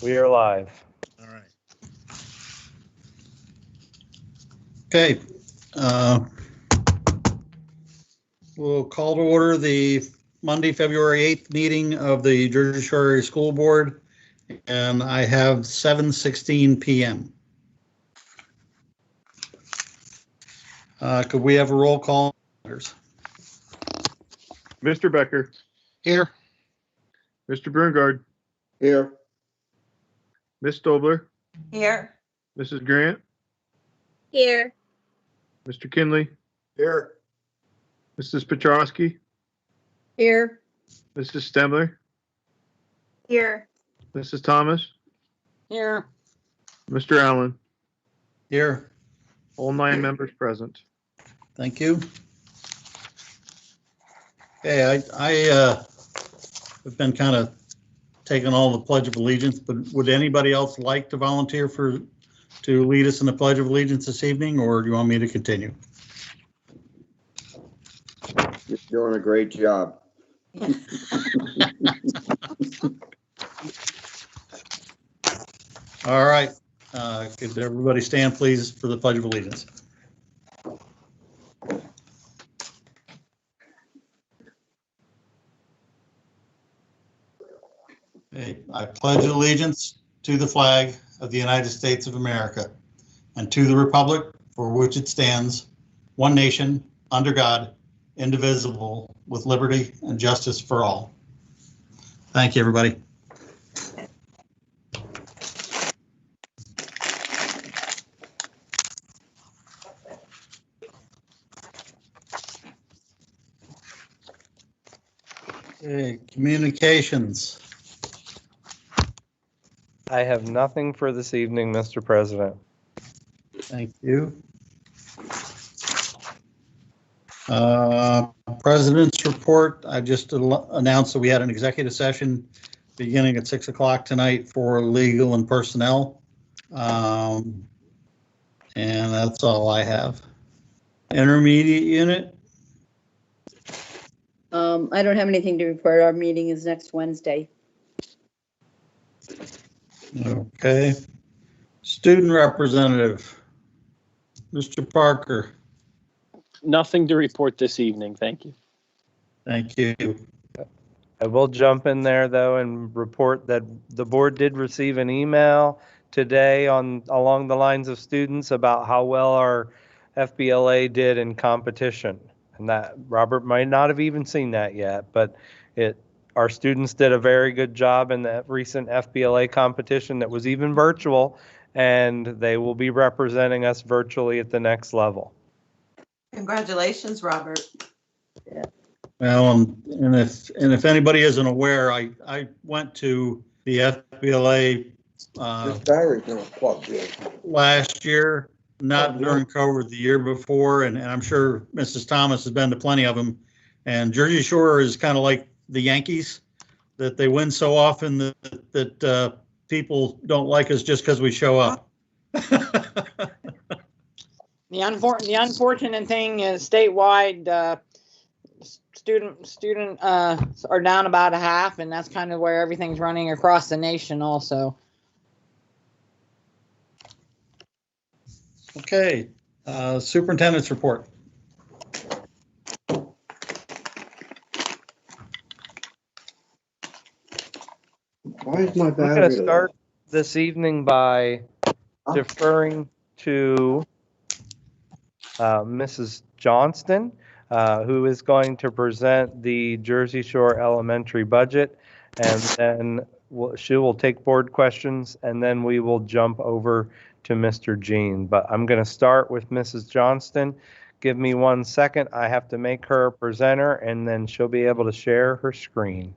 We are live. All right. Okay. We'll call to order the Monday, February 8th meeting of the Jersey Shore Area School Board, and I have 7:16 p.m. Could we have a roll call? Mr. Becker, Here. Mr. Brungard, Here. Ms. Stobler, Here. Mrs. Grant, Here. Mr. Kinley, Here. Mrs. Petrosky, Here. Mrs. Stemler, Here. Mrs. Thomas, Here. Mr. Allen. Here. All 9 members present. Thank you. Okay, I have been kind of taking all the Pledge of Allegiance, but would anybody else like to volunteer to lead us in the Pledge of Allegiance this evening, or do you want me to continue? You're doing a great job. All right. Could everybody stand, please, for the Pledge of Allegiance? Okay. I pledge allegiance to the flag of the United States of America and to the republic for which it stands, one nation, under God, indivisible, with liberty and justice for all. Thank you, everybody. Okay, communications. I have nothing for this evening, Mr. President. Thank you. President's report. I just announced that we had an executive session beginning at 6 o'clock tonight for legal and personnel. And that's all I have. Intermediate unit. I don't have anything to report. Our meeting is next Wednesday. Okay. Student representative, Mr. Parker. Nothing to report this evening. Thank you. Thank you. I will jump in there, though, and report that the board did receive an email today along the lines of students about how well our FBLA did in competition. And that Robert might not have even seen that yet, but our students did a very good job in that recent FBLA competition that was even virtual, and they will be representing us virtually at the next level. Congratulations, Robert. Yeah. Well, and if anybody isn't aware, I went to the FBLA This battery's gonna plug, dude. last year, not during COVID, the year before, and I'm sure Mrs. Thomas has been to plenty of them. And Jersey Shore is kind of like the Yankees, that they win so often that people don't like us just because we show up. The unfortunate thing is statewide, student are down about a half, and that's kind of where everything's running across the nation also. Okay, superintendent's report. Why is my We're battery going to low? start this evening by deferring to Mrs. Johnston, who is going to present the Jersey Shore Elementary budget, and then she will take board questions, and then we will jump over to Mr. Jean. But I'm going to start with Mrs. Johnston. Give me 1 second. I have to make her a presenter, and then she'll be able to share her screen.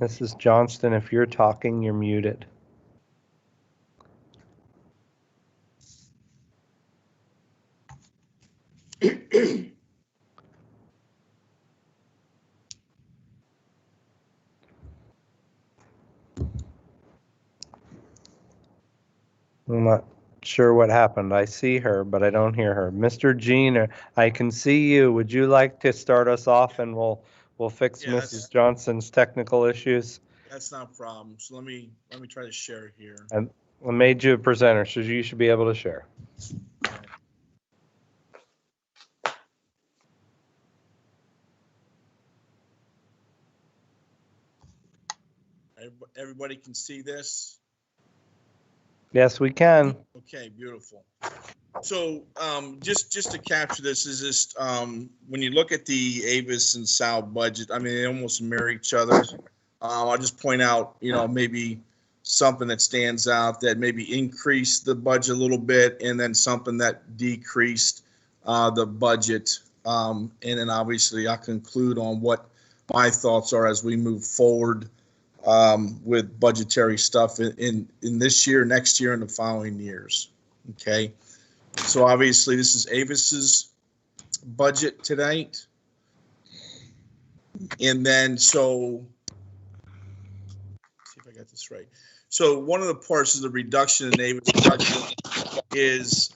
Mrs. Johnston, if you're talking, you're muted. I'm not sure what happened. I see her, but I don't hear her. Mr. Jean, I can see you. Would you like to start us off and we'll fix Yes. Mrs. Johnson's technical issues? That's not a problem. So let me try to share here. I made you a presenter, so you should be able to share. Everybody can see this? Yes, we can. Okay, beautiful. So just to capture this is just when you look at the Avis and Sal budget, I mean, they almost mirror each other. I'll just point out, maybe something that stands out that maybe increased the budget a little bit, and then something that decreased the budget. And then obviously I'll conclude on what my thoughts are as we move forward with budgetary stuff in this year, next year, and the following years. Okay. So obviously this is Avis's budget tonight. And then see if I got this right. So one of the parts of the reduction in Avis budget is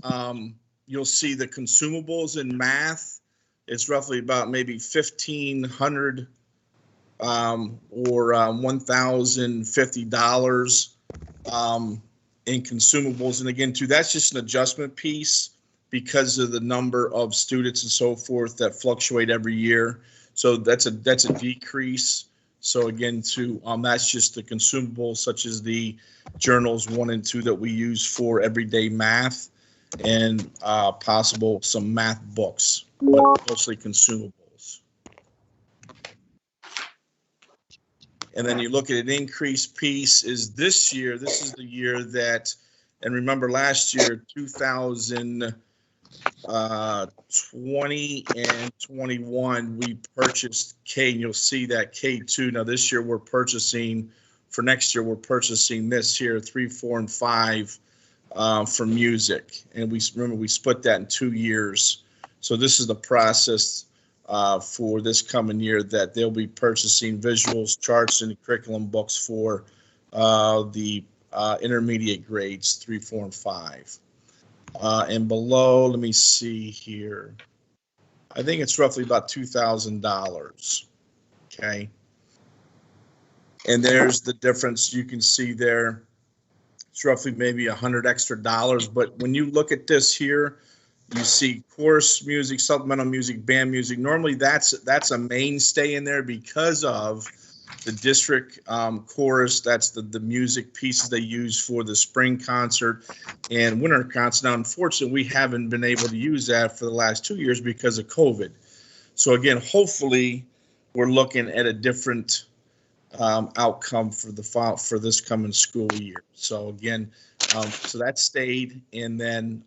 you'll see the consumables in math. It's roughly about maybe $1,500 or $1,050 in consumables. And again, too, that's just an adjustment piece because of the number of students and so forth that fluctuate every year. So that's a decrease. So again, too, that's just the consumables such as the journals 1 and 2 that we use for everyday math, and possible some math books, but mostly consumables. And then you look at an increased piece is this year. This is the year that, and remember last year, 2020 and 21, we purchased K, and you'll see that K2. Now this year we're purchasing, for next year, we're purchasing this here, 3, 4, and 5 for music. And we split that in 2 years. So this is the process for this coming year that they'll be purchasing visuals, charts, and curriculum books for the intermediate grades 3, 4, and 5. And below, let me see here. I think it's roughly about $2,000. Okay. And there's the difference you can see there. It's roughly maybe $100 extra. But when you look at this here, you see chorus music, supplemental music, band music. Normally that's a mainstay in there because of the district chorus. That's the music pieces they use for the spring concert and winter concert. Now, unfortunately, we haven't been able to use that for the last 2 years because of COVID. So again, hopefully we're looking at a different outcome for this coming school year. So again, so that stayed. And then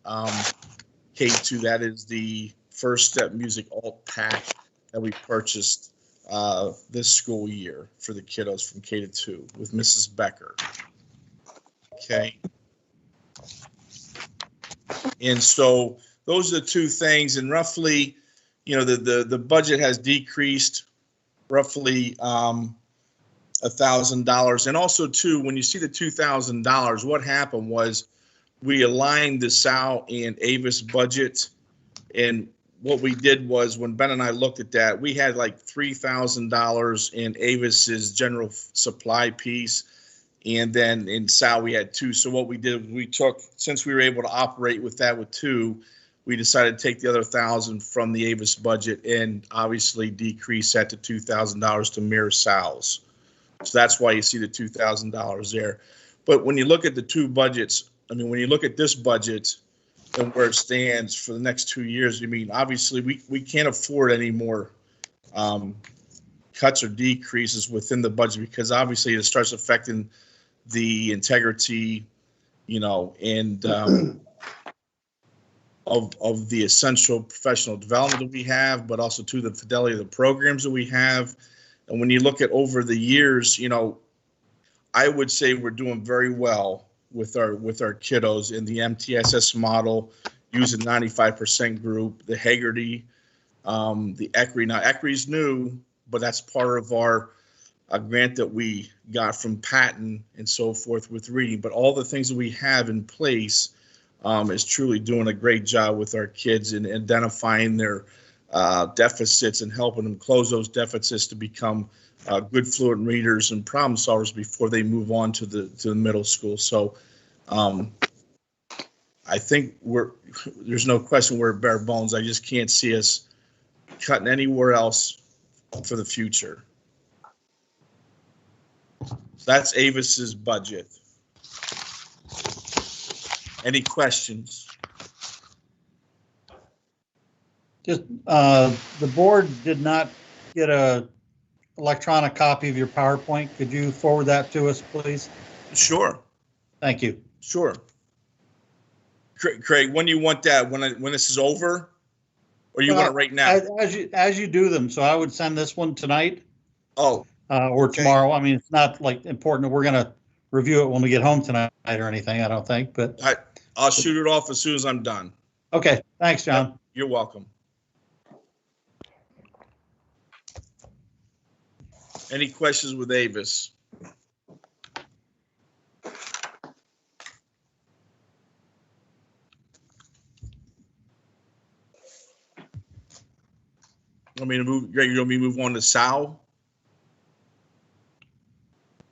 K2, that is the First Step Music Alt Pack that we purchased this school year for the kiddos from K to 2 with Mrs. Becker. Okay. And so those are the two things, and roughly, the budget has decreased roughly $1,000. And also too, when you see the $2,000, what happened was we aligned the Sal and Avis budget, and what we did was when Ben and I looked at that, we had like $3,000 in Avis's general supply piece, and then in Sal we had 2. So what we did, we took, since we were able to operate with that with 2, we decided to take the other $1,000 from the Avis budget and obviously decrease that to $2,000 to mirror Sal's. So that's why you see the $2,000 there. But when you look at the 2 budgets, I mean, when you look at this budget and where it stands for the next 2 years, I mean, obviously we can't afford any more cuts or decreases within the budget, because obviously it starts affecting the integrity, and of the essential professional development that we have, but also to the fidelity of the programs that we have. And when you look at over the years, I would say we're doing very well with our kiddos in the MTSS model, using 95% group, the Haggerty, the ECRI. Now ECRI's new, but that's part of our grant that we got from Patton and so forth with reading. But all the things that we have in place, is truly doing a great job with our kids in identifying their deficits and helping them close those deficits to become good fluent readers and problem solvers before they move on to the middle school. So I think there's no question we're bare bones. I just can't see us cutting anywhere else for the future. So that's Avis's budget. Any questions? Just, the board did not get a electronic copy of your PowerPoint. Could you forward that to us, please? Sure. Thank you. Sure. Craig, when do you want that? When this is over? Or you want it right now? As you do them. So I would send this one tonight. Oh. Or Okay. tomorrow. I mean, it's not like important that we're going to review it when we get home tonight or anything, I don't think, but. I'll shoot it off as soon as I'm done. Okay. Thanks, John. You're welcome. Any questions with Avis? Want me to move? Greg, you want me to move on to Sal?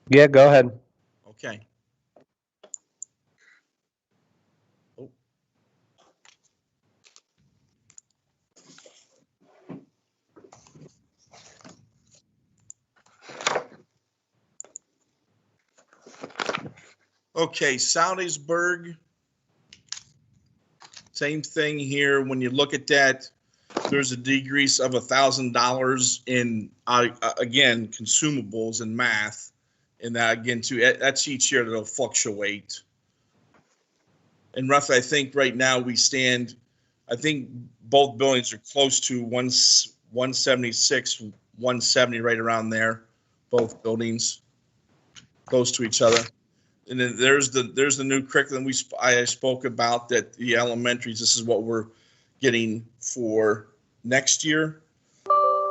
Yeah, go ahead. Okay. Oh. Okay, Salladasburg. Same thing here. When you look at that, there's a decrease of $1,000 in, again, consumables and math. And that, again, too, that's each year that'll fluctuate. And roughly, I think right now we stand, I think both buildings are close to 176, 170, right around there. Both buildings close to each other. And then there's the new curriculum I spoke about, that the elementaries, this is what we're getting for next year.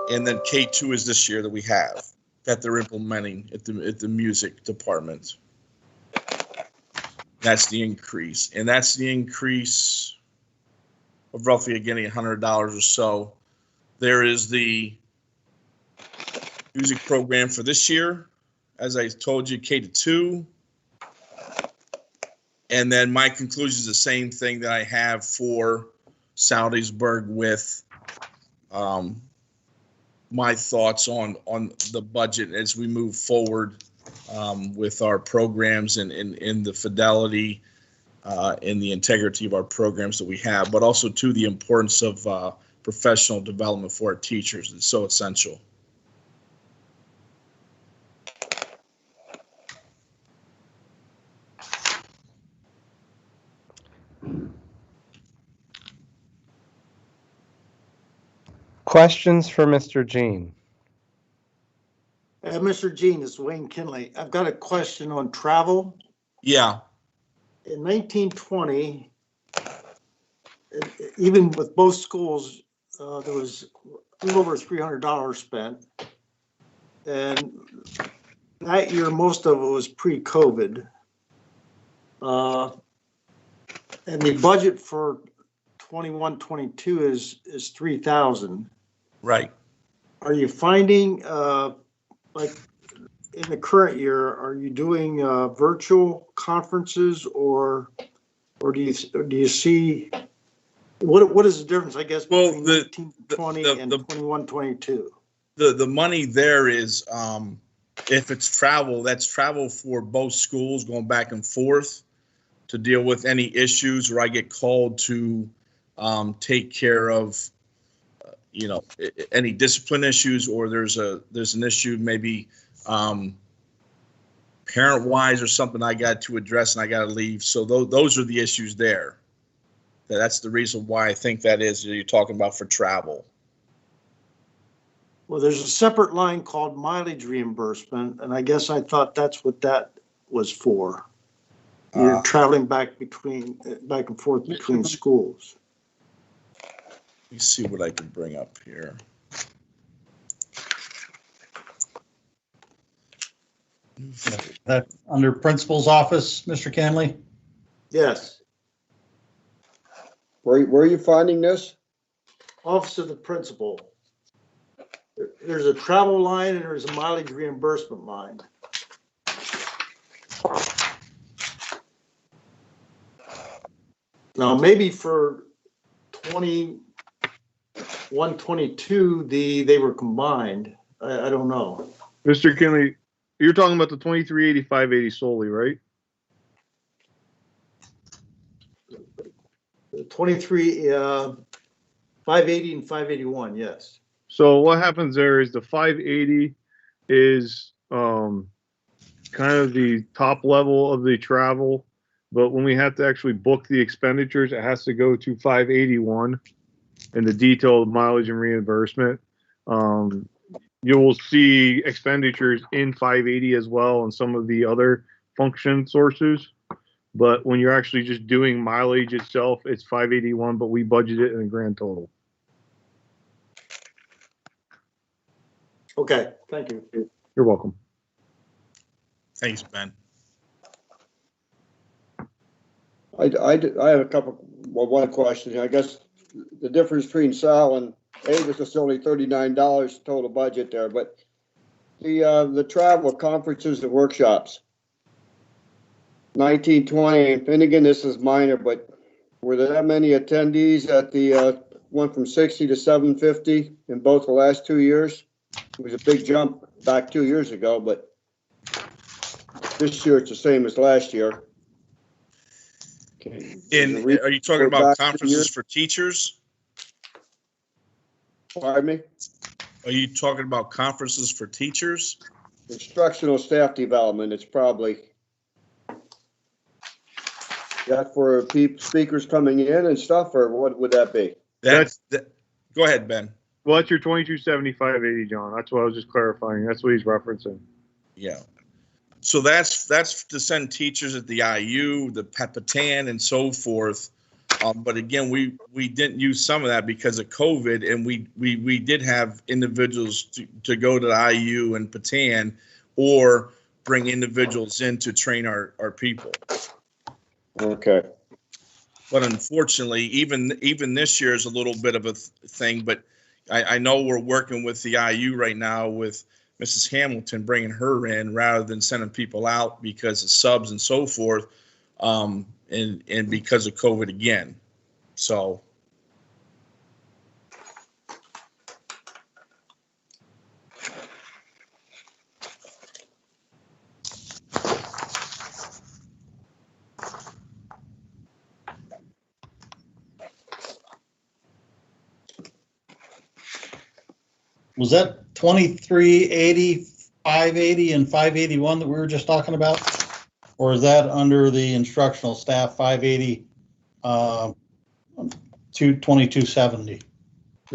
And then K2 is this year that we have, that they're implementing at the music department. That's the increase. And that's the increase of roughly, again, $100 or so. There is the music program for this year. As I told you, K2. And then my conclusion is the same thing that I have for Salladasburg with my thoughts on the budget as we move forward with our programs and in the fidelity and the integrity of our programs that we have, but also to the importance of professional development for our teachers. It's so essential. Questions for Mr. Jean? Mr. Jean, it's Wayne Kinley. I've got a question on travel. Yeah. In 1920, even with both schools, there was a little over $300 spent. And that year, most of it was pre-COVID. And the budget for 21-22 is 3,000. Right. Are you finding, like in the current year, are you doing virtual conferences or do you see what is the difference, I guess, between 1920 and 21-22? The money there is, if it's travel, that's travel for both schools going back and forth to deal with any issues, or I get called to take care of any discipline issues, or there's an issue maybe parent wise or something I got to address and I got to leave. So those are the issues there. That's the reason why I think that is you're talking about for travel. Well, there's a separate line called mileage reimbursement, and I guess I thought that's what that was for. You're traveling back and forth between schools. Let me see what I can bring up here. That under principal's office, Mr. Canley? Yes. Where are you finding this? Office of the Principal. There's a travel line and there's a mileage reimbursement line. Now, maybe for 21, 22, they were combined. I don't know. Mr. Kinley, you're talking about the 2380, 580 solely, right? 23, 580 and 581, yes. So what happens there is the 580 is kind of the top level of the travel, but when we have to actually book the expenditures, it has to go to 581 in the detailed mileage and reimbursement. You will see expenditures in 580 as well and some of the other function sources. But when you're actually just doing mileage itself, it's 581, but we budget it in a grand total. Okay, thank you. You're welcome. Thanks, Ben. I have a one question. I guess the difference between Sal and Avis is only $39 total budget there, but the travel conferences and workshops, 1920, and again, this is minor, but were there that many attendees at the went from 60 to 750 in both the last 2 years? It was a big jump back 2 years ago, but this year it's the same as last year. Okay. Are you talking about conferences for teachers? Pardon me? Are you talking about conferences for teachers? Instructional staff development, it's probably that for speakers coming in and stuff, or what would that be? Go ahead, Ben. Well, that's your 227580, John. That's what I was just clarifying. That's what he's referencing. Yeah. So that's to send teachers at the IU, the Pepatan, and so forth. But again, we didn't use some of that because of COVID, and we did have individuals to go to the IU and Patan, or bring individuals in to train our people. Okay. But unfortunately, even this year is a little bit of a thing. But I know we're working with the IU right now with Mrs. Hamilton, bringing her in rather than sending people out because of subs and so forth, and because of COVID again. So. Was that 2380, 580, and 581 that we were just talking about? Or is that under the instructional staff 580, 2270? I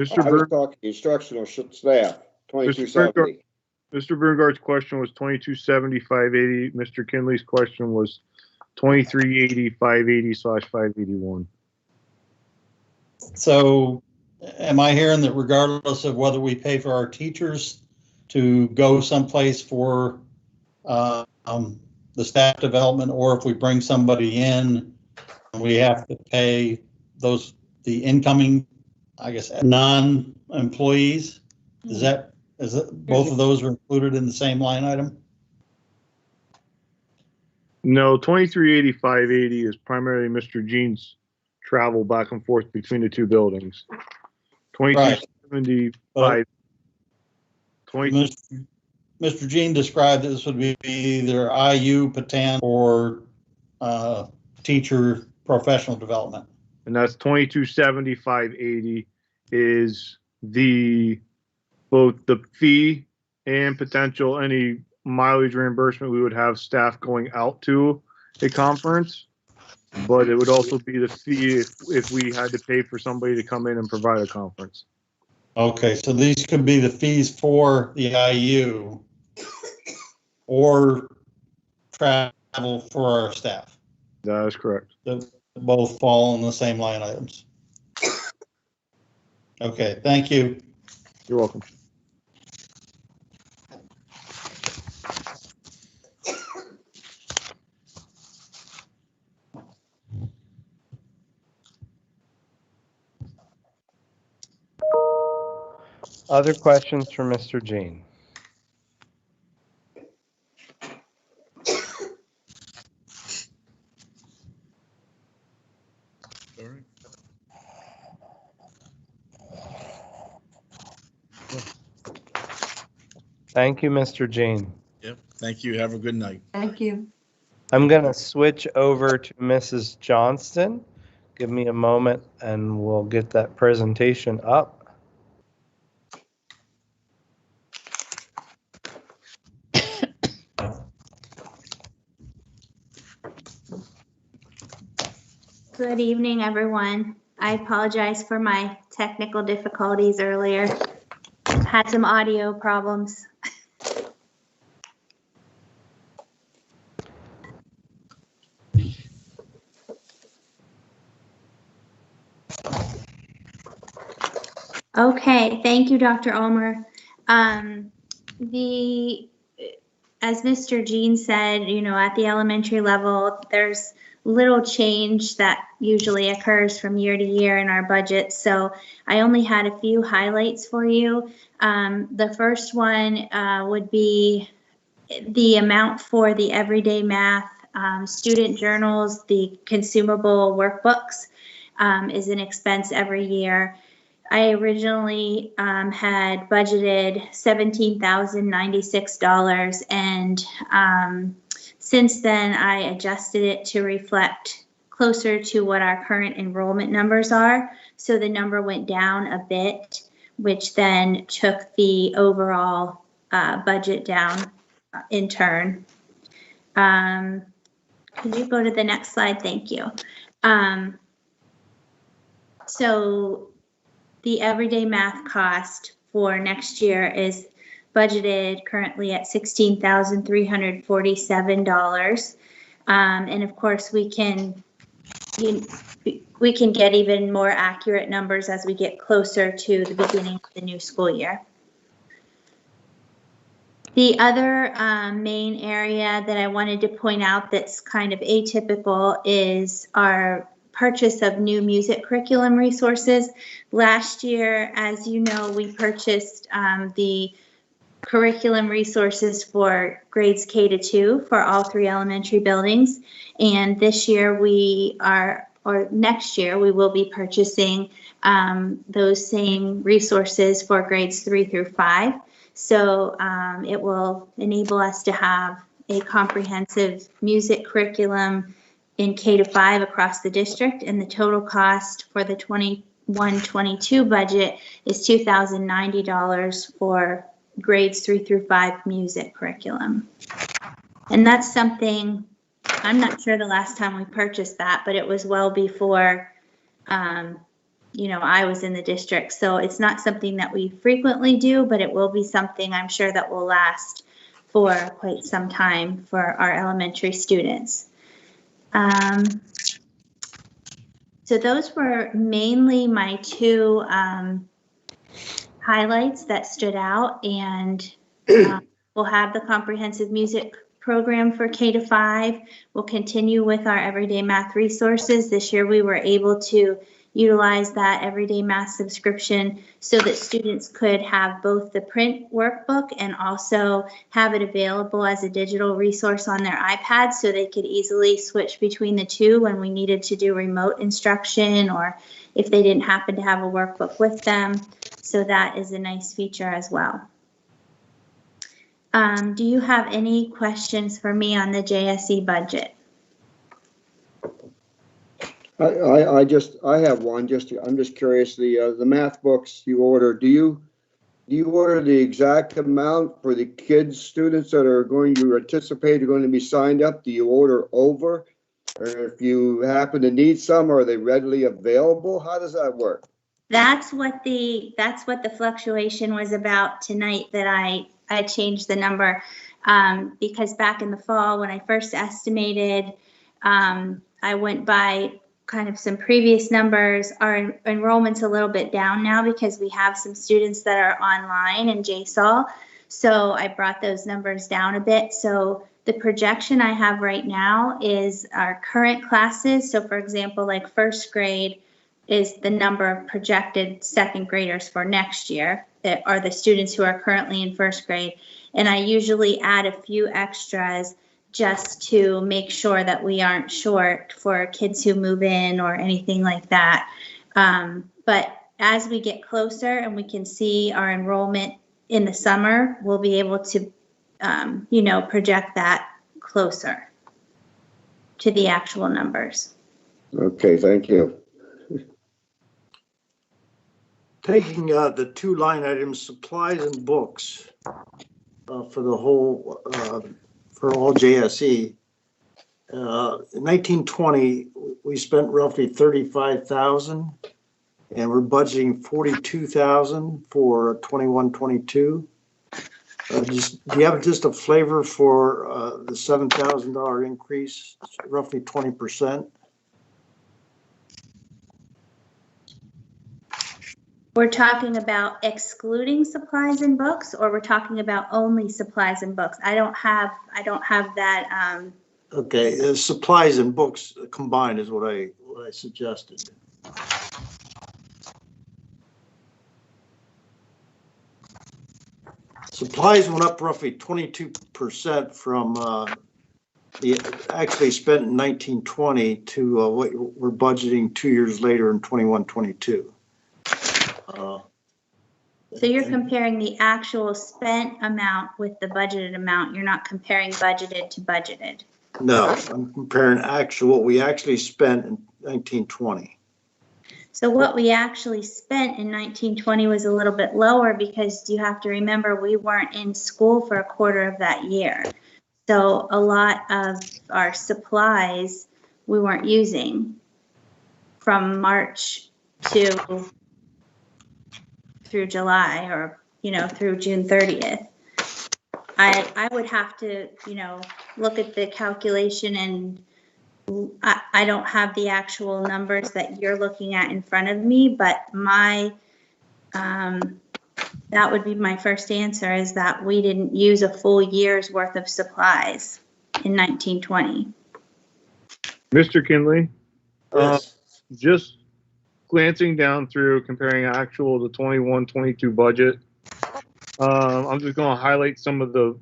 was talking instructional staff, 2270. Mr. Brungard's question was 2270, 580. Mr. Kinley's question was 2380, 580/581. So am I hearing that regardless of whether we pay for our teachers to go someplace for the staff development, or if we bring somebody in, we have to pay the incoming, I guess, non-employees? Is that both of those are included in the same line item? No, 2380, 580 is primarily Mr. Jean's travel back and forth between the two buildings. 2275. Mr. Jean described this would be either IU, Patan, or teacher professional development. And that's 2270, 580 is both the fee and potential any mileage reimbursement we would have staff going out to a conference. But it would also be the fee if we had to pay for somebody to come in and provide a conference. Okay, so these could be the fees for the IU or travel for our staff. That is correct. They both fall in the same line items. Okay, thank you. You're welcome. Other questions for Mr. Jean? All right. Thank you, Mr. Jean. Yep. Thank you. Have a good night. Thank you. I'm going to switch over to Mrs. Johnston. Give me a moment and we'll get that presentation up. Good evening, everyone. I apologize for my technical difficulties earlier. Had some audio problems. Okay, thank you, Dr. Ulmer. As Mr. Jean said, at the elementary level, there's little change that usually occurs from year to year in our budget. So I only had a few highlights for you. The first one would be the amount for the everyday math student journals, the consumable workbooks is an expense every year. I originally had budgeted $17,096, and since then I adjusted it to reflect closer to what our current enrollment numbers are. So the number went down a bit, which then took the overall budget down in turn. Could you go to the next slide? Thank you. So the everyday math cost for next year is budgeted currently at $16,347. And of course, we can get even more accurate numbers as we get closer to the beginning of the new school year. The other main area that I wanted to point out that's kind of atypical is our purchase of new music curriculum resources. Last year, as you know, we purchased the curriculum resources for grades K to 2 for all 3 elementary buildings. And this year next year, we will be purchasing those same resources for grades 3 through 5. So it will enable us to have a comprehensive music curriculum in K to 5 across the district, and the total cost for the 21-22 budget is $2,090 for grades 3 through 5 music curriculum. And that's something, I'm not sure the last time we purchased that, but it was well before I was in the district. So it's not something that we frequently do, but it will be something I'm sure that will last for quite some time for our elementary students. So those were mainly my 2 highlights that stood out, and we'll have the comprehensive music program for K to 5. We'll continue with our everyday math resources. This year we were able to utilize that everyday math subscription so that students could have both the print workbook and also have it available as a digital resource on their iPad, so they could easily switch between the 2 when we needed to do remote instruction or if they didn't happen to have a workbook with them. So that is a nice feature as well. Do you have any questions for me on the JSE budget? I have one. I'm just curious. The math books you order, do you order the exact amount for the kids, students that are going to anticipate are going to be signed up? Do you order over, or if you happen to need some, are they readily available? How does that work? That's what the fluctuation was about tonight, that I changed the number because back in the fall when I first estimated, I went by kind of some previous numbers. Our enrollment's a little bit down now because we have some students that are online in JSAL. So I brought those numbers down a bit. So the projection I have right now is our current classes. So for example, like first grade is the number of projected second graders for next year are the students who are currently in first grade. And I usually add a few extras just to make sure that we aren't short for kids who move in or anything like that. But as we get closer and we can see our enrollment in the summer, we'll be able to, project that closer to the actual numbers. Okay, thank you. Taking the two line items, supplies and books, for the whole, for all JSE. In 1920, we spent roughly 35,000, and we're budgeting 42,000 for 21-22. Do you have just a flavor for the $7,000 increase, roughly 20%? We're talking about excluding supplies and books, or we're talking about only supplies and books? I don't have that. Okay, supplies and books combined is what I suggested. Supplies went up roughly 22% from the actually spent in 1920 to what we're budgeting 2 years later in 21-22. So you're comparing the actual spent amount with the budgeted amount. You're not comparing budgeted to budgeted. No, I'm comparing what we actually spent in 1920. So what we actually spent in 1920 was a little bit lower because you have to remember we weren't in school for a quarter of that year. So a lot of our supplies we weren't using from March through July, or through June 30th. I would have to look at the calculation, and I don't have the actual numbers that you're looking at in front of me, but that would be my first answer, is that we didn't use a full year's worth of supplies in 1920. Mr. Kinley, Yes. just glancing down through comparing actual to 21-22 budget, I'm just going to highlight some of the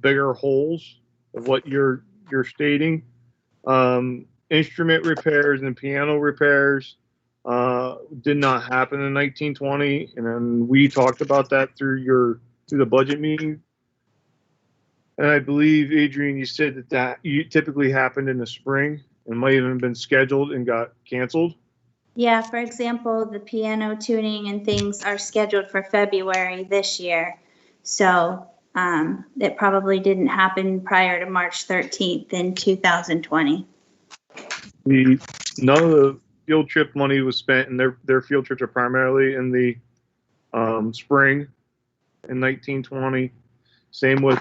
bigger holes of what you're stating. Instrument repairs and piano repairs did not happen in 1920, and then we talked about that through the budget meeting. And I believe, Adrian, you said that you typically happened in the spring and might even been scheduled and got canceled. Yeah, for example, the piano tuning and things are scheduled for February this year. So it probably didn't happen prior to March 13th in 2020. None of the field trip money was spent, and their field trips are primarily in the spring in 1920. Same with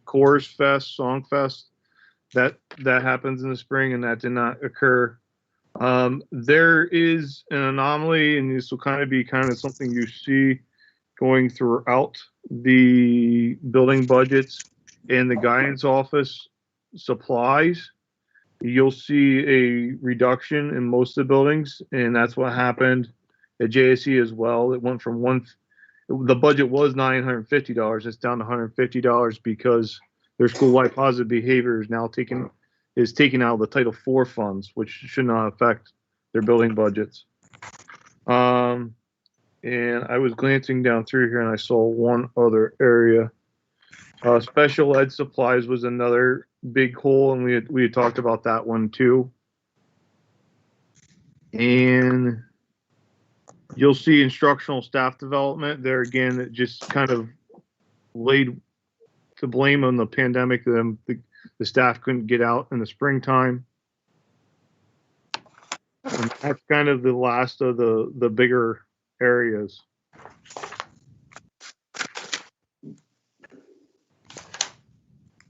Chorus Fest, Song Fest. That happens in the spring, and that did not occur. There is an anomaly, and this will kind of something you see going throughout the building budgets and the guidance office supplies. You'll see a reduction in most of the buildings, and that's what happened at JSE as well. It went from the budget was $950. It's down to $150 because their school-wide positive behavior is now taken out of the Title IV funds, which should not affect their building budgets. And I was glancing down through here, and I saw one other area. Special ed supplies was another big hole, and we had talked about that one too. And you'll see instructional staff development there again. It just kind of laid the blame on the pandemic. The staff couldn't get out in the springtime. And that's kind of the last of the bigger areas.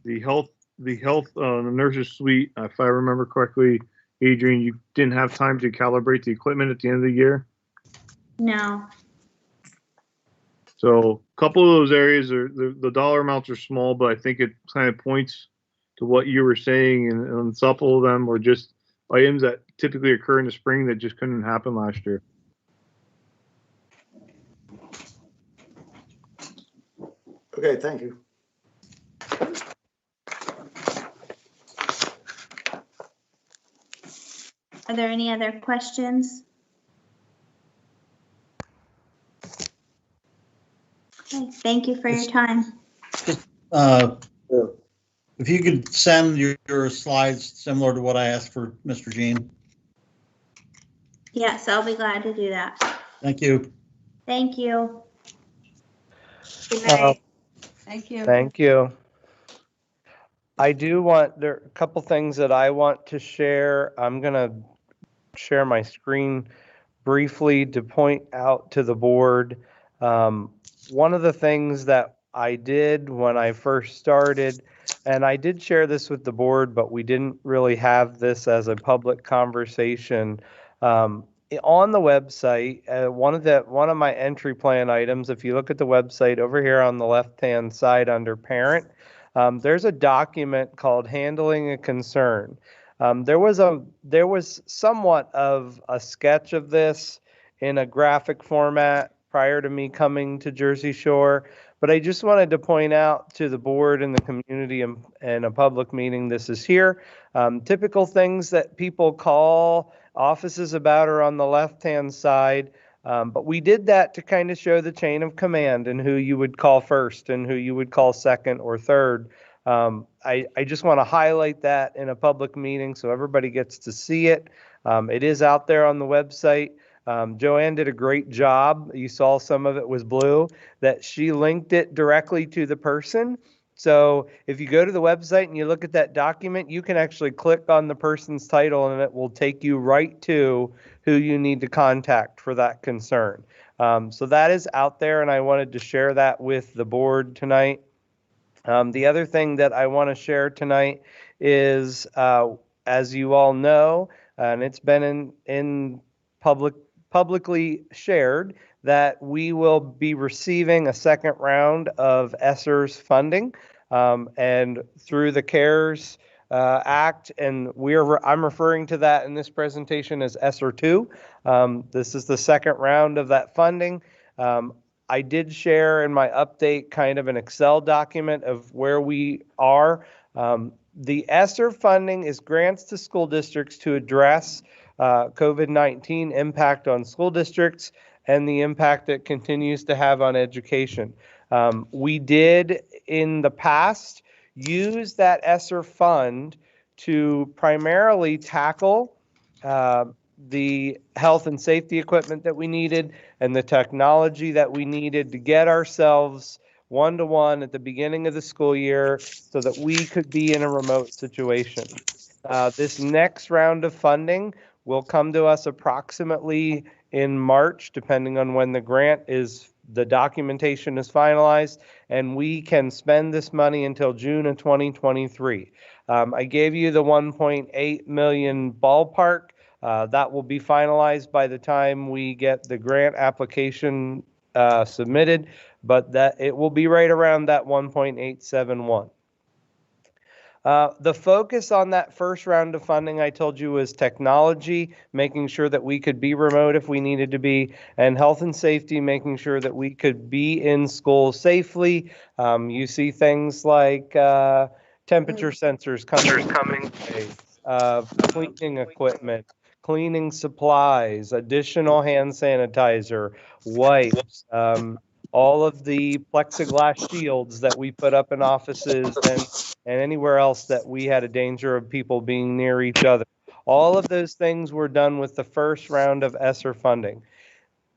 The health, the nurse's suite, if I remember correctly, Adrian, you didn't have time to calibrate the equipment at the end of the year? No. So a couple of those areas the dollar amounts are small, but I think it kind of points to what you were saying, and a couple of them were just items that typically occur in the spring that just couldn't happen last year. Okay, thank you. Are there any other questions? Okay, thank you for your time. If you could send your slides similar to what I asked for Mr. Jean. Yes, I'll be glad to do that. Thank you. Thank you. Good night. Thank you. Thank you. There are a couple things that I want to share. I'm going to share my screen briefly to point out to the board. One of the things that I did when I first started, and I did share this with the board, but we didn't really have this as a public conversation. On the website, one of my entry plan items, if you look at the website over here on the left-hand side under parent, there's a document called Handling a Concern. There was somewhat of a sketch of this in a graphic format prior to me coming to Jersey Shore, but I just wanted to point out to the board and the community and a public meeting, this is here. Typical things that people call offices about are on the left-hand side, but we did that to kind of show the chain of command and who you would call first and who you would call second or third. I just want to highlight that in a public meeting so everybody gets to see it. It is out there on the website. Joanne did a great job. You saw some of it was blue, that she linked it directly to the person. So if you go to the website and you look at that document, you can actually click on the person's title and it will take you right to who you need to contact for that concern. So that is out there, and I wanted to share that with the board tonight. The other thing that I want to share tonight is, as you all know, and it's been in publicly shared, that we will be receiving a second round of ESSER's funding, and through the CARES Act, and I'm referring to that in this presentation as ESSER 2. This is the second round of that funding. I did share in my update kind of an Excel document of where we are. The ESSER funding is grants to school districts to address COVID-19 impact on school districts and the impact it continues to have on education. We did in the past use that ESSER fund to primarily tackle the health and safety equipment that we needed and the technology that we needed to get ourselves one-to-one at the beginning of the school year so that we could be in a remote situation. This next round of funding will come to us approximately in March, depending on when the documentation is finalized, and we can spend this money until June of 2023. I gave you the 1.8 million ballpark. That will be finalized by the time we get the grant application submitted, but that it will be right around that 1.871. The focus on that first round of funding, I told you, was technology, making sure that we could be remote if we needed to be, and health and safety, making sure that we could be in school safely. You see things like temperature sensors coming, cleaning equipment, cleaning supplies, additional hand sanitizer, wipes, all of the plexiglass shields that we put up in offices and anywhere else that we had a danger of people being near each other. All of those things were done with the first round of ESSER funding.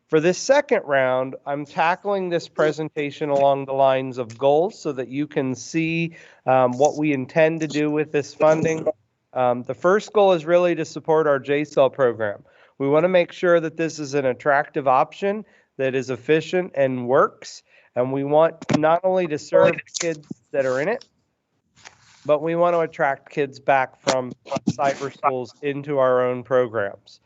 For this second round, I'm tackling this presentation along the lines of goals so that you can see what we intend to do with this funding. The first goal is really to support our JSASD program. We want to make sure that this is an attractive option that is efficient and works, and we want not only to serve kids that are in it, but we want to attract kids back from cyber schools into our own programs.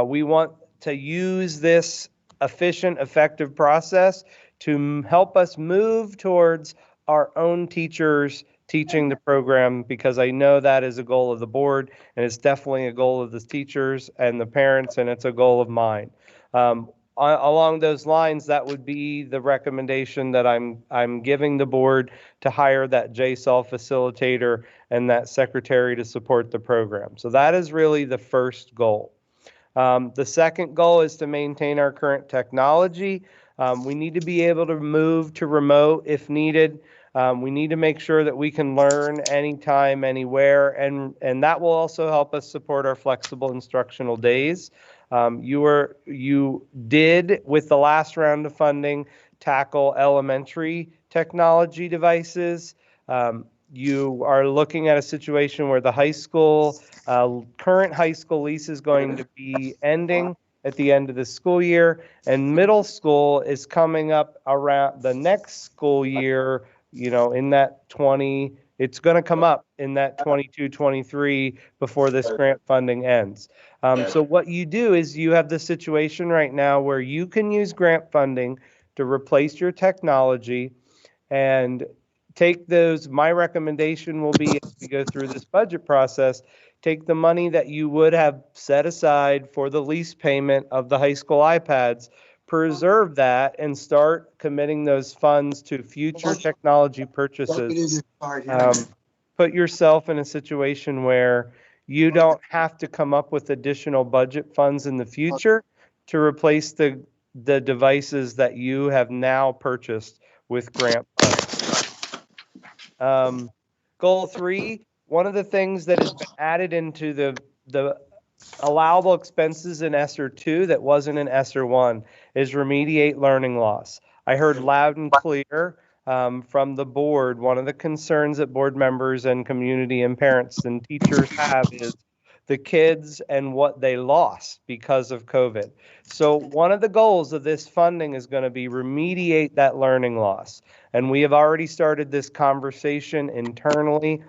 We want to use this efficient, effective process to help us move towards our own teachers teaching the program, because I know that is a goal of the board, and it's definitely a goal of the teachers and the parents, and it's a goal of mine. along those lines, that would be the recommendation that I'm giving the board, to hire that JSAL facilitator and that secretary to support the program. So that is really the first goal. The second goal is to maintain our current technology. We need to be able to move to remote if needed. We need to make sure that we can learn anytime, anywhere, and that will also help us support our flexible instructional days. You did, with the last round of funding, tackle elementary technology devices. You are looking at a situation where the high school, current high school lease is going to be ending at the end of the school year, and middle school is coming up around the next school year, in that it's going to come up in that 22, 23 before this grant funding ends. So what you do is you have the situation right now where you can use grant funding to replace your technology and take those. My recommendation will be, as we go through this budget process, take the money that you would have set aside for the lease payment of the high school iPads, preserve that, and start committing those funds to future technology purchases. Put yourself in a situation where you don't have to come up with additional budget funds in the future to replace the devices that you have now purchased with grant funds. Goal 3, one of the things that has been added into the allowable expenses in ESSER 2 that wasn't in ESSER 1 is remediate learning loss. I heard loud and clear from the board, one of the concerns that board members and community and parents and teachers have is the kids and what they lost because of COVID. So one of the goals of this funding is going to be remediate that learning loss. And we have already started this conversation internally.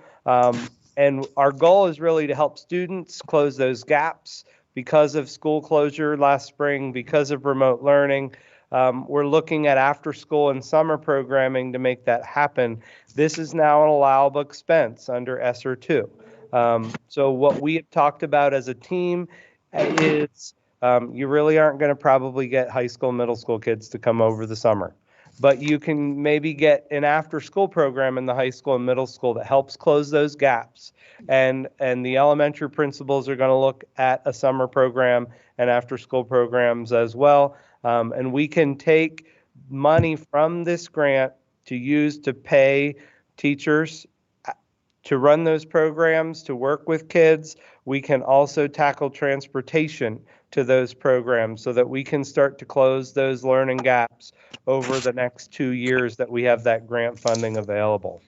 And our goal is really to help students close those gaps because of school closure last spring, because of remote learning. We're looking at after school and summer programming to make that happen. This is now an allowable expense under ESSER 2. So what we have talked about as a team is you really aren't going to probably get high school, middle school kids to come over the summer. But you can maybe get an after-school program in the high school and middle school that helps close those gaps. And the elementary principals are going to look at a summer program and after-school programs as well. And we can take money from this grant to use to pay teachers to run those programs, to work with kids. We can also tackle transportation to those programs so that we can start to close those learning gaps over the next 2 years that we have that grant funding available.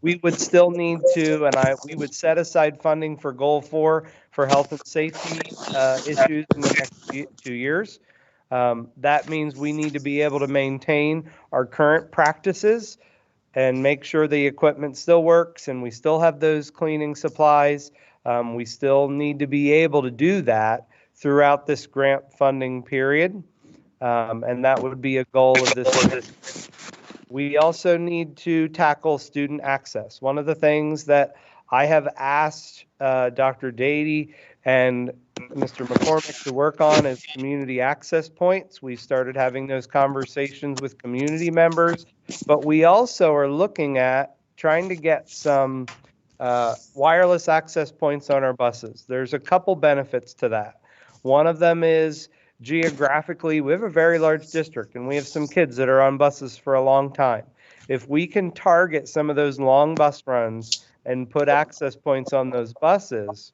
We would still need to, and we would set aside funding for Goal 4 for health and safety issues in the next 2 years. That means we need to be able to maintain our current practices and make sure the equipment still works and we still have those cleaning supplies. We still need to be able to do that throughout this grant funding period. And that would be a goal of this. We also need to tackle student access. One of the things that I have asked Dr. Dady and Mr. McCormick to work on is community access points. We started having those conversations with community members, but we also are looking at trying to get some wireless access points on our buses. There's a couple benefits to that. One of them is geographically, we have a very large district and we have some kids that are on buses for a long time. If we can target some of those long bus runs and put access points on those buses,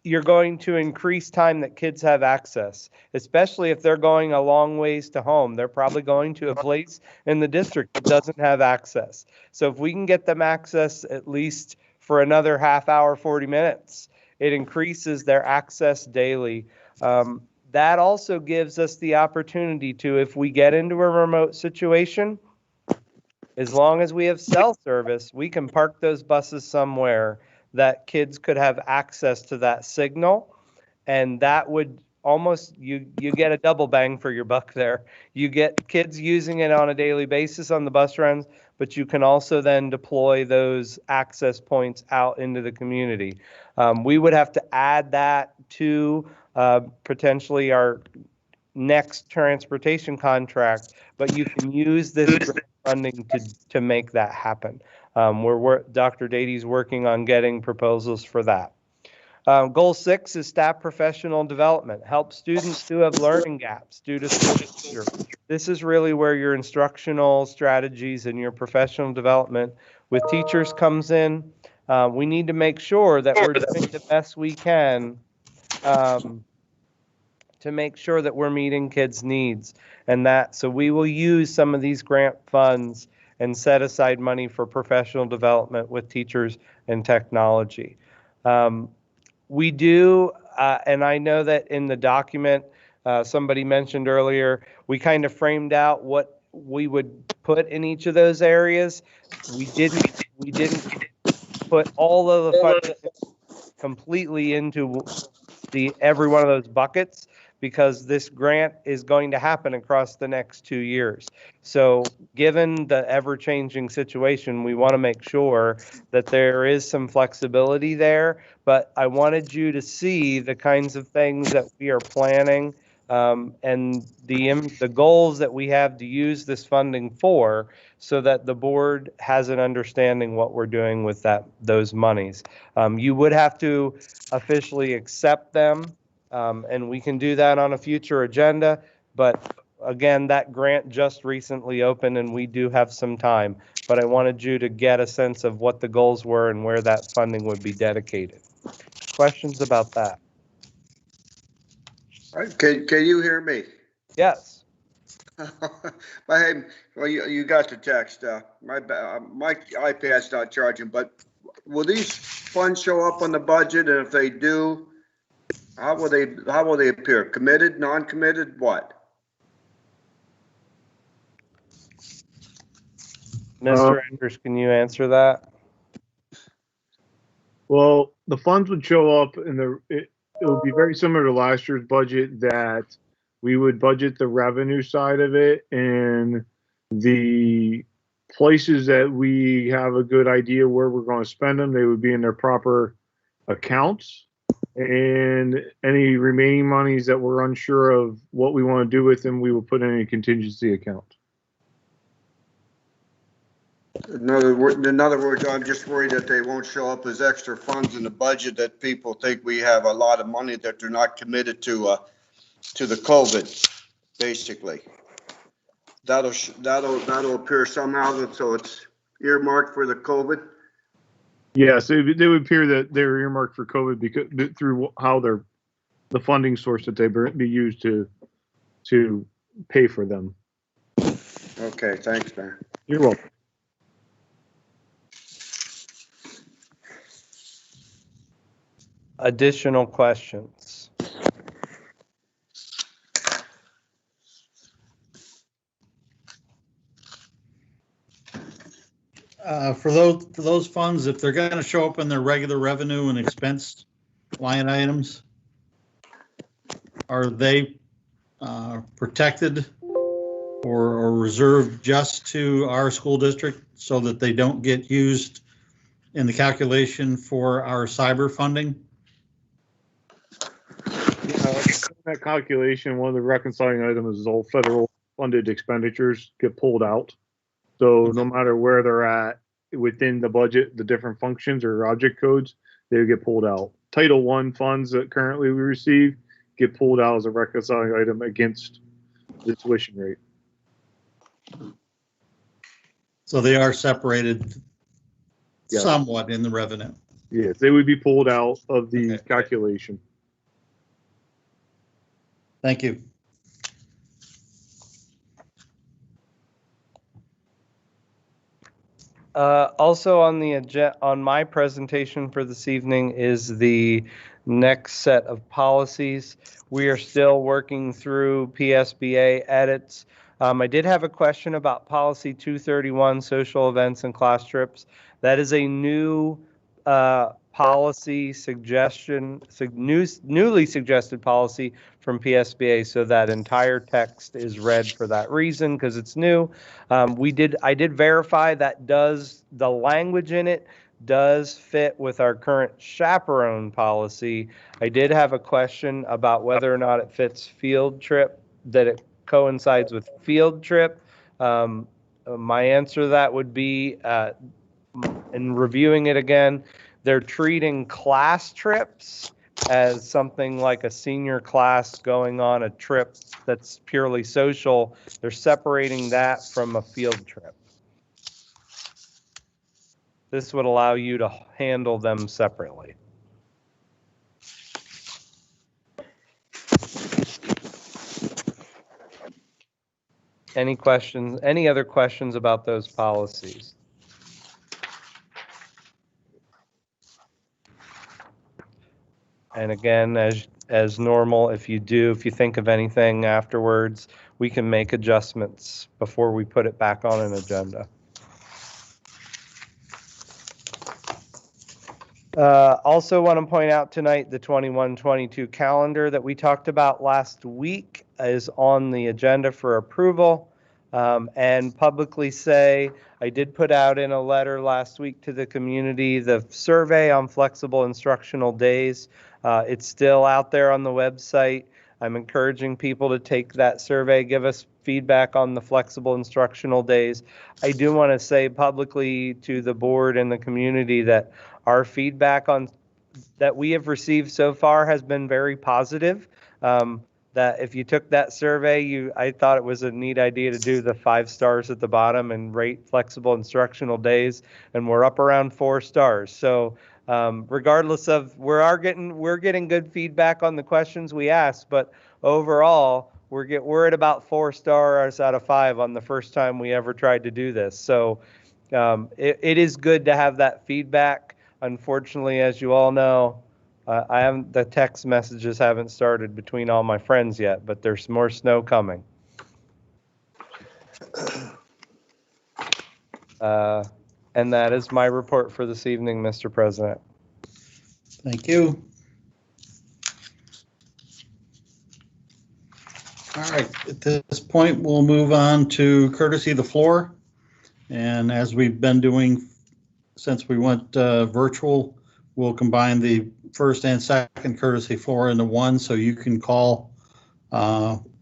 you're going to increase time that kids have access, especially if they're going a long ways to home. They're probably going to a place in the district that doesn't have access. So if we can get them access at least for another half hour, 40 minutes, it increases their access daily. That also gives us the opportunity to, if we get into a remote situation, as long as we have cell service, we can park those buses somewhere that kids could have access to that signal. And that would almost, you get a double bang for your buck there. You get kids using it on a daily basis on the bus runs, but you can also then deploy those access points out into the community. We would have to add that to potentially our next transportation contract, but you can use this grant funding to make that happen. Dr. Dady's working on getting proposals for that. Goal 6 is staff professional development. Help students who have learning gaps due to school closure. This is really where your instructional strategies and your professional development with teachers comes in. We need to make sure that we're doing the best we can to make sure that we're meeting kids' needs. So we will use some of these grant funds and set aside money for professional development with teachers and technology. We do, and I know that in the document, somebody mentioned earlier, we kind of framed out what we would put in each of those areas. We didn't put all of the funding completely into every one of those buckets, because this grant is going to happen across the next 2 years. So given the ever-changing situation, we want to make sure that there is some flexibility there, but I wanted you to see the kinds of things that we are planning, and the goals that we have to use this funding for, so that the board has an understanding what we're doing with those monies. You would have to officially accept them, and we can do that on a future agenda. But again, that grant just recently opened and we do have some time. But I wanted you to get a sense of what the goals were and where that funding would be dedicated. Questions about that? All right, can you hear me? Yes. Well, you got the text. My iPad's not charging, but will these funds show up on the budget? And if they do, how will they appear? Committed, non-committed, what? Mr. Andrews, can you answer that? Well, the funds would show up it would be very similar to last year's budget, that we would budget the revenue side of it, and the places that we have a good idea where we're going to spend them, they would be in their proper accounts. And any remaining monies that we're unsure of what we want to do with them, we will put in a contingency account. In other words, I'm just worried that they won't show up as extra funds in the budget, that people think we have a lot of money that they're not committed to the COVID, basically. That'll appear somehow, so it's earmarked for the COVID. Yes, they would appear that they're earmarked for COVID because through how the funding source that they be used to pay for them. Okay, thanks, man. You're welcome. Additional questions? For those funds, if they're going to show up in their regular revenue and expense line items, are they protected or reserved just to our school district so that they don't get used in the calculation for our cyber funding? That calculation, one of the reconciling items is all federal funded expenditures get pulled out. So no matter where they're at within the budget, the different functions or object codes, they get pulled out. Title I funds that currently we receive get pulled out as a reconciling item against the tuition rate. So they are separated Yes. somewhat in the revenue. Yes, they would be pulled out of the calculation. Thank you. Also on my presentation for this evening is the next set of policies. We are still working through PSBA edits. I did have a question about policy 231, social events and class trips. That is a new policy suggestion, newly suggested policy from PSBA, so that entire text is read for that reason, because it's new. I did verify that the language in it does fit with our current chaperone policy. I did have a question about whether or not it fits field trip, that it coincides with field trip. My answer to that would be, in reviewing it again, they're treating class trips as something like a senior class going on a trip that's purely social. They're separating that from a field trip. This would allow you to handle them separately. Any questions, any other questions about those policies? And again, as normal, if you think of anything afterwards, we can make adjustments before we put it back on an agenda. Also want to point out tonight, the 21-22 calendar that we talked about last week is on the agenda for approval. And publicly say, I did put out in a letter last week to the community the survey on flexible instructional days. It's still out there on the website. I'm encouraging people to take that survey, give us feedback on the flexible instructional days. I do want to say publicly to the board and the community that our feedback on that we have received so far has been very positive. That if you took that survey, I thought it was a neat idea to do the 5 stars at the bottom and rate flexible instructional days, and we're up around 4 stars. So regardless of, we're getting good feedback on the questions we asked, but overall we're at about 4 stars out of 5 on the first time we ever tried to do this. So it is good to have that feedback. Unfortunately, as you all know, the text messages haven't started between all my friends yet, but there's more snow coming. And that is my report for this evening, Mr. President. Thank you. All right, at this point, we'll move on to courtesy of the floor. And as we've been doing since we went virtual, we'll combine the first and second courtesy floor into one, so you can call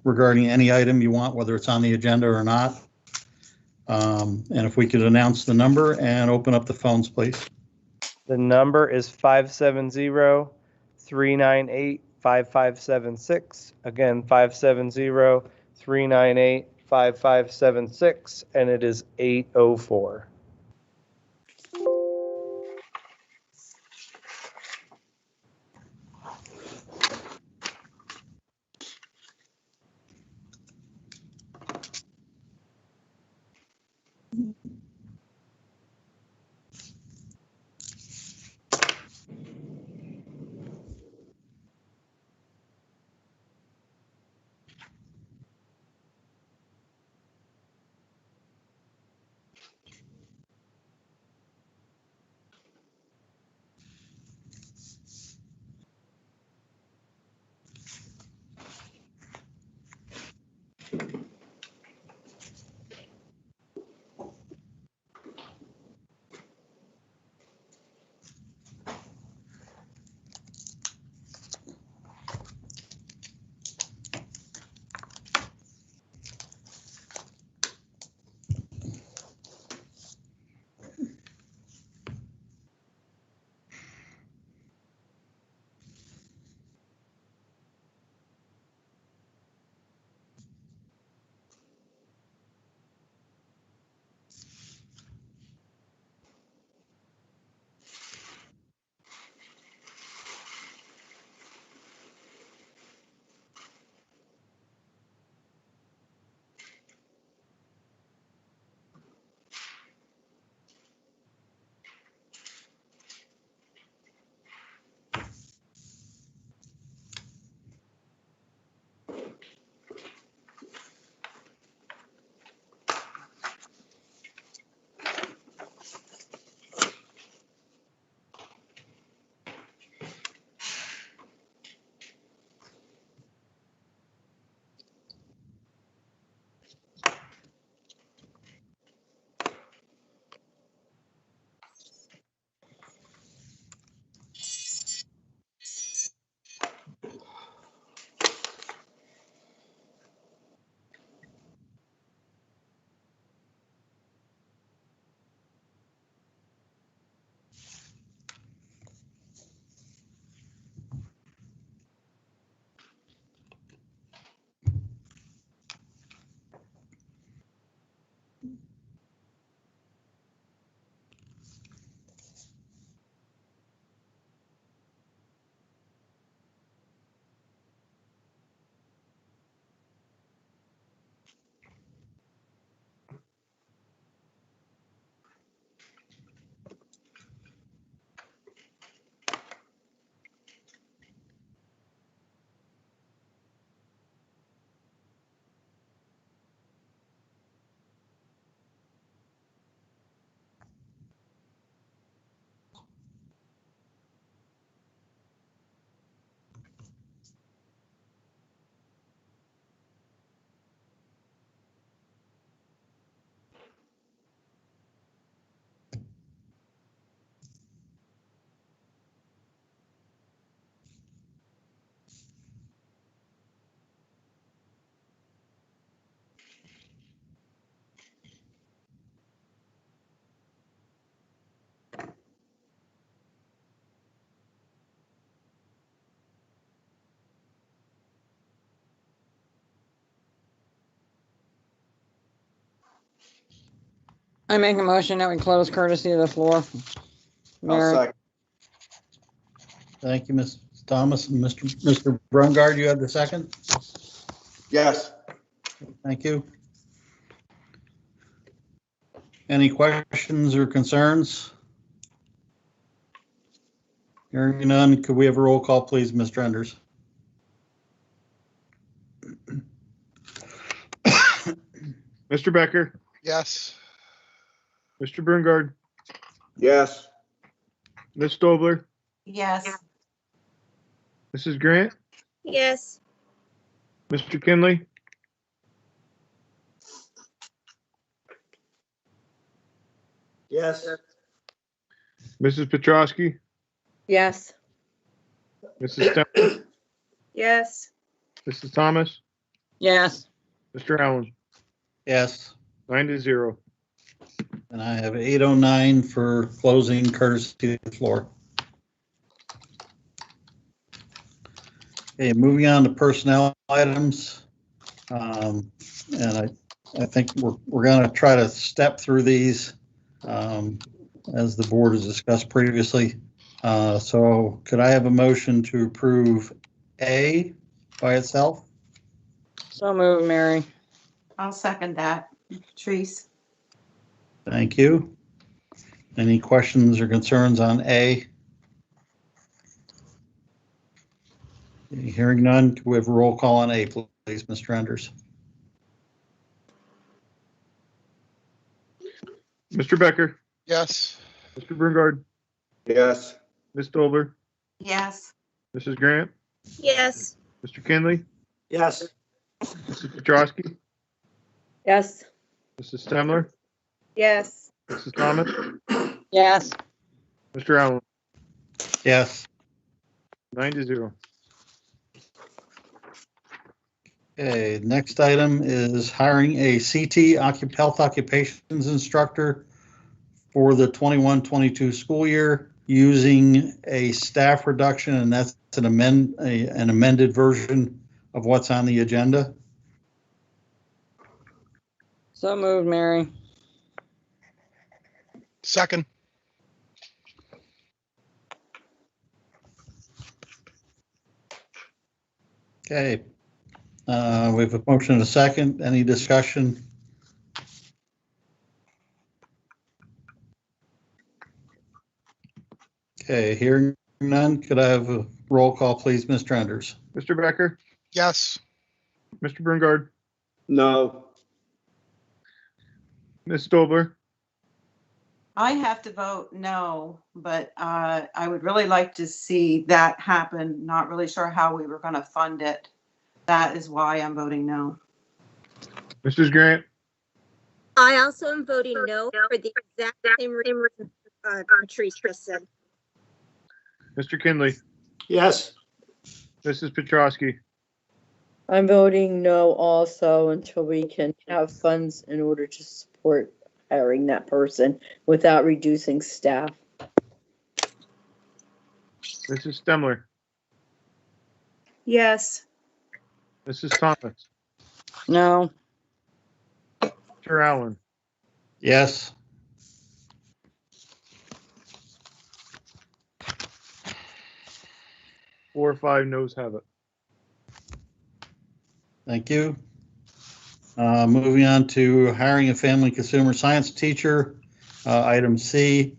regarding any item you want, whether it's on the agenda or not. And if we could announce the number and open up the phones, please. The number is 570-398-5576. Again, 570-398-5576, and it is 804. I make a motion that we close courtesy of the floor. I'll Mary, second. Thank you, Ms. Thomas. And Mr. Brungard, you have the second? Yes. Thank you. Any questions or concerns? Hearing none, could we have a roll call, please, Mr. Enders? Mr. Becker, Yes. Mr. Brungard, Yes. Ms. Dobler, Yes. Mrs. Grant, Yes. Mr. Kinley, Yes. Mrs. Petrosky, Yes. Mrs. Stemmer, Yes. Mrs. Thomas, yes. Mr. Allen, Yes. 9-0. And I have 8:09 for closing courtesy of the floor. Okay, moving on to personnel items. And I think we're going to try to step through these as the board has discussed previously. So could I have a motion to approve A by itself? So moved, Mary. I'll second that. Treese. Thank you. Any questions or concerns on A? Hearing none, can we have a roll call on A, please, Mr. Enders? Mr. Becker, Yes. Mr. Brungard, Yes. Ms. Dobler, Yes. Mrs. Grant, Yes. Mr. Kinley, Yes. Mrs. Petrosky, Yes. Mrs. Stemler, Yes. Mrs. Thomas, Yes. Mr. Allen, Yes. 9-0. Okay, next item is hiring a CT health occupations instructor for the 21-22 school year using a staff reduction, and that's an amended version of what's on the agenda. So moved, Mary. Second. Okay. We have a motion and a second. Any discussion? Okay, hearing none, could I have a roll call, please, Mr. Enders? Mr. Becker, Yes. Mr. Brungard, No. Ms. Dobler, I have to vote no, but I would really like to see that happen. Not really sure how we were going to fund it. That is why I'm voting no. Mrs. Grant, I also am voting no for the exact same reason Patrice just said. Mr. Kinley, Yes. Mrs. Petrosky, I'm voting no also until we can have funds in order to support hiring that person without reducing staff. Mrs. Stemler, Yes. Mrs. Thomas, No. Mr. Allen, Yes. Four or 5 noes have it. Thank you. Moving on to hiring a family consumer science teacher, item C,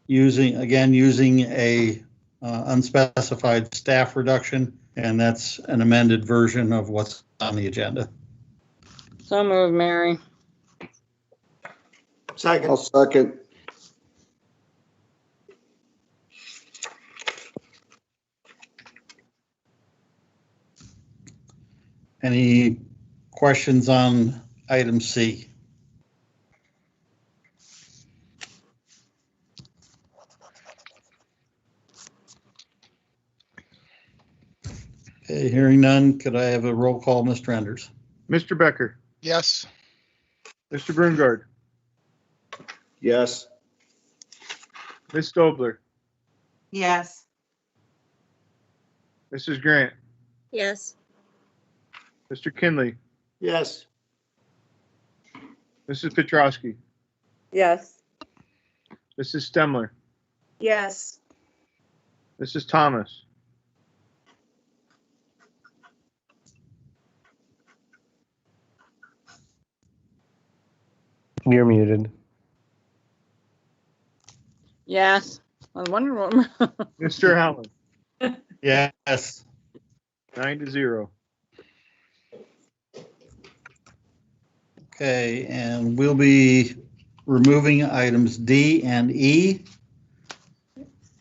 using a unspecified staff reduction, and that's an amended version of what's on the agenda. So moved, Mary. I'll Second. second. Any questions on item C? Okay, hearing none, could I have a roll call, Mr. Enders? Mr. Becker, Yes. Mr. Brungard, Yes. Ms. Dobler, Yes. Mrs. Grant, Yes. Mr. Kinley, Yes. Mrs. Petrosky, Yes. Mrs. Stemler, Yes. Mrs. Thomas, You're muted. Yes. I was wondering what. Mr. Allen, Yes. 9-0. Okay, and we'll be removing items D and E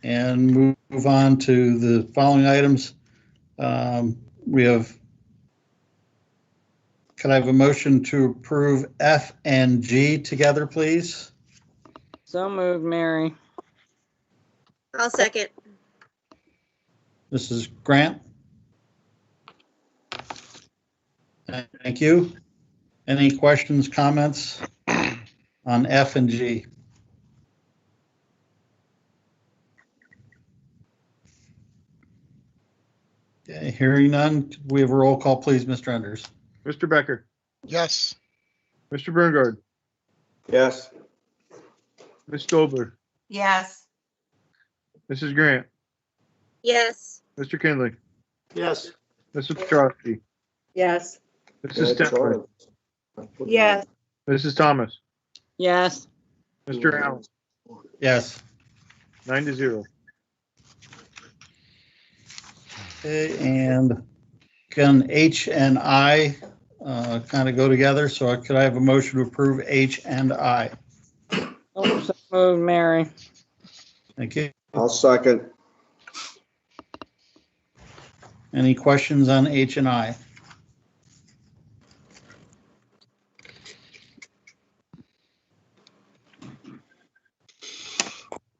and move on to the following items. We have, can I have a motion to approve F and G together, please? So moved, Mary. I'll second. Mrs. Grant? Thank you. Any questions, comments on F and G? Okay, hearing none, could we have a roll call, please, Mr. Enders? Mr. Becker, Yes. Mr. Berngard, Yes. Ms. Stobler, Yes. Mrs. Grant, Yes. Mr. Kinley, Yes. Mrs. Petrowski, Yes. Mrs. Stemler, Yes. Mrs. Thomas, Yes. Mr. Allen, Yes. 9-0. Okay, and can H and I kind of go together? So could I have a motion to approve H and I? Oh, so moved, Mary. Thank you. I'll second. Any questions on H and I?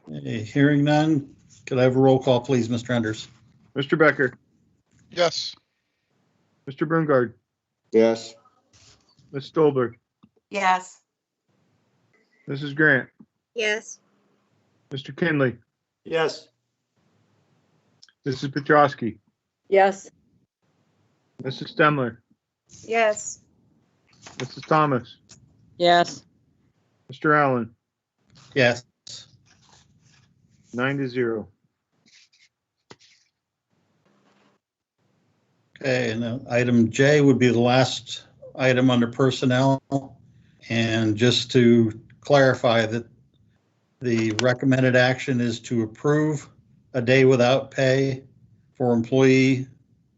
Okay, hearing none, could I have a roll call, please, Mr. Enders? Mr. Becker, Yes. Mr. Berngard, Yes. Ms. Stolberg, Yes. Mrs. Grant, Yes. Mr. Kinley, Yes. Mrs. Petrowski, Yes. Mrs. Stemler, Yes. Mrs. Thomas, Yes. Mr. Allen, Yes. 9-0. Okay, and item J would be the last item under personnel. And just to clarify that the recommended action is to approve a day without pay for employee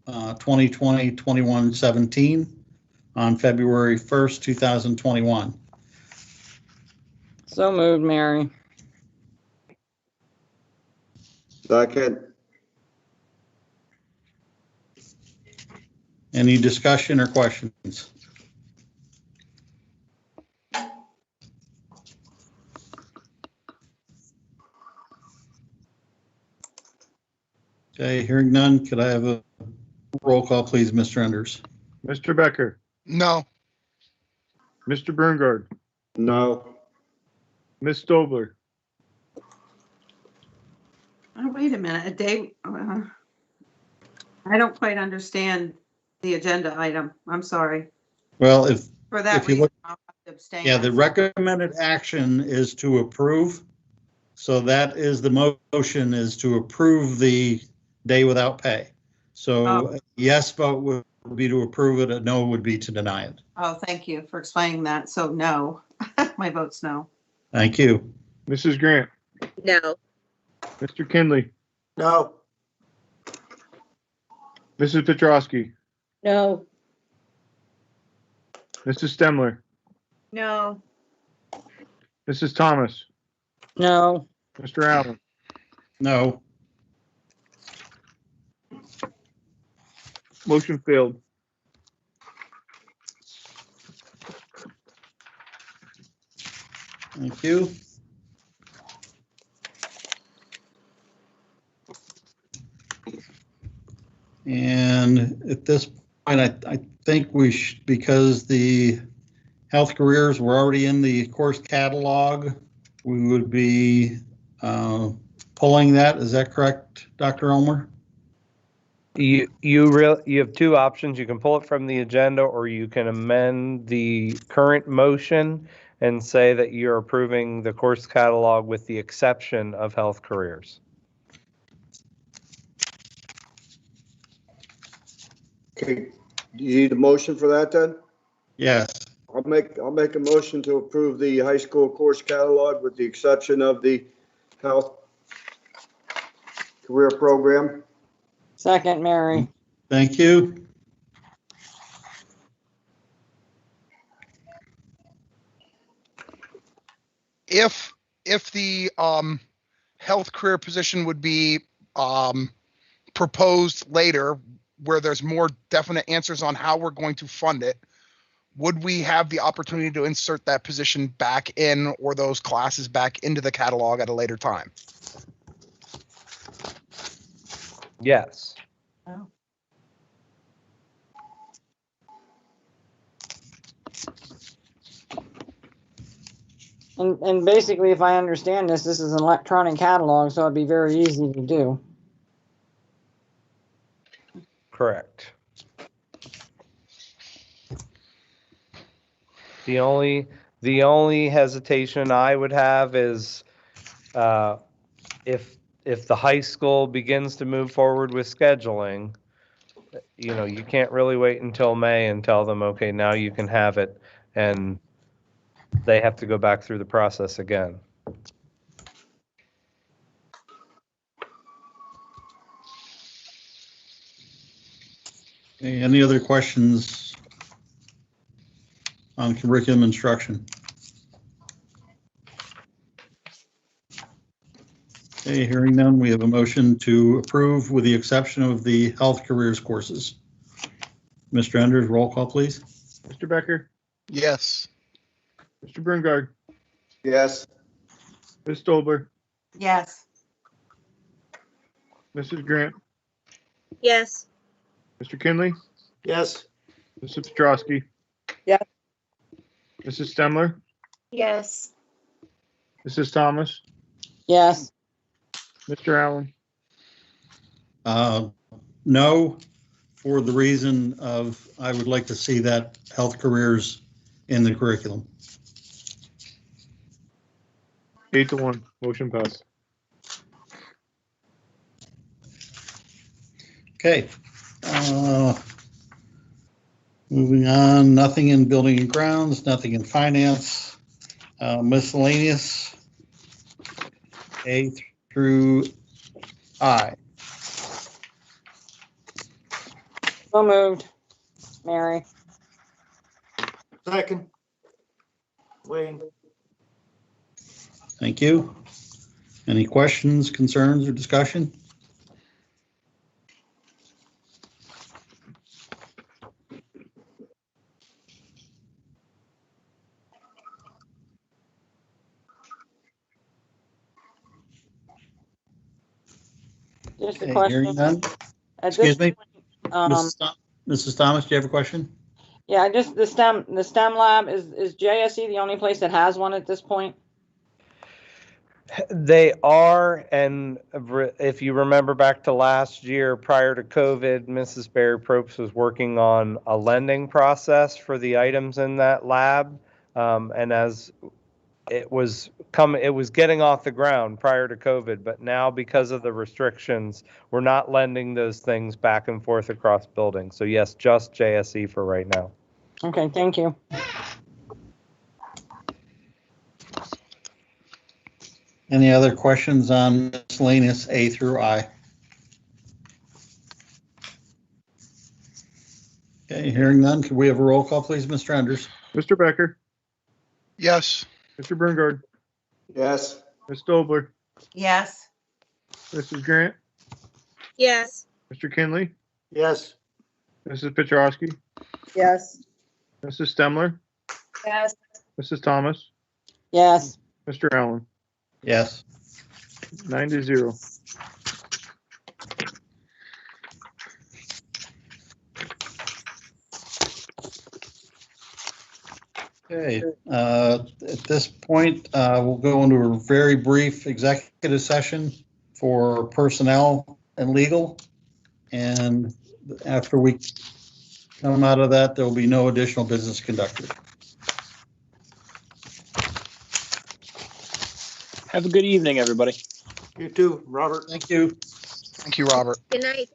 2020-21-17 on February 1st, 2021. So moved, Mary. Second. Any discussion or questions? Okay, hearing none, could I have a roll call, please, Mr. Enders? Mr. Becker, No. Mr. Berngard, No. Ms. Stobler, Oh, wait a minute, a day, I don't quite understand the agenda item. I'm sorry. Well, if For that If you reason, look- I'll have to abstain. yeah, the recommended action is to approve. So that is the motion, is to approve the day without pay. So Oh. a yes vote would be to approve it, a no would be to deny it. Oh, thank you for explaining that. So no, my vote's no. Thank you. Mrs. Grant, No. Mr. Kinley, No. Mrs. Petrowski, No. Mrs. Stemler, No. Mrs. Thomas, No. Mr. Allen, No. motion failed. Thank you. And at this point, I think we should, because the health careers were already in the course catalog, we would be pulling that. Is that correct, Dr. Ulmer? You have two options. You can pull it from the agenda or you can amend the current motion and say that you're approving the course catalog with the exception of health careers. Okay, do you need a motion for that then? Yes. I'll make a motion to approve the high school course catalog with the exception of the health career program. Second, Mary. Thank you. If the health career position would be proposed later, where there's more definite answers on how we're going to fund it, would we have the opportunity to insert that position back in, or those classes back into the catalog at a later time? Yes. Oh. And basically, if I understand this is an electronic catalog, so it'd be very easy to do. Correct. The only hesitation I would have is if the high school begins to move forward with scheduling, you can't really wait until May and tell them, okay, now you can have it, and they have to go back through the process again. Okay, any other questions on curriculum instruction? Okay, hearing none, we have a motion to approve with the exception of the health careers courses. Mr. Enders, roll call, please. Mr. Becker, Yes. Mr. Brungard, Yes. Ms. Stolber, Yes. Mrs. Grant, Yes. Mr. Kinley, Yes. Mrs. Petrosky. Yes. Mrs. Stemler, Yes. Mrs. Thomas, Yes. Mr. Allen. No, for the reason of I would like to see that health careers in the curriculum. 8-1, motion passed. Okay. Moving on, nothing in building and grounds, nothing in finance, miscellaneous, A through I. So moved. Mary. Second. Wayne. Thank you. Any questions, concerns, or discussion? Just a Okay, question. hearing none. At Excuse this me, point, Mrs. Thomas, do you have a question? yeah, just the STEM lab, is JSE the only place that has one at this point? They are, and if you remember back to last year, prior to COVID, Mrs. Barry Probst was working on a lending process for the items in that lab. And as it was getting off the ground prior to COVID, but now because of the restrictions, we're not lending those things back and forth across buildings. So yes, just JSE for right now. Okay, thank you. Any other questions on miscellaneous A through I? Okay, hearing none, could we have a roll call, please, Mr. Enders? Mr. Becker, Yes. Mr. Brungard, Yes. Ms. Stolber, Yes. Mrs. Grant, Yes. Mr. Kinley, Yes. Mrs. Petrosky, Yes. Mrs. Stemler, Yes. Mrs. Thomas, Yes. Mr. Allen. Yes. 9-0. Okay, at this point, we'll go into a very brief executive session for personnel and legal. And after we come out of that, there will be no additional business conducted. Have a good evening, everybody. You too, Robert. Thank you. Thank you, Robert. Good night.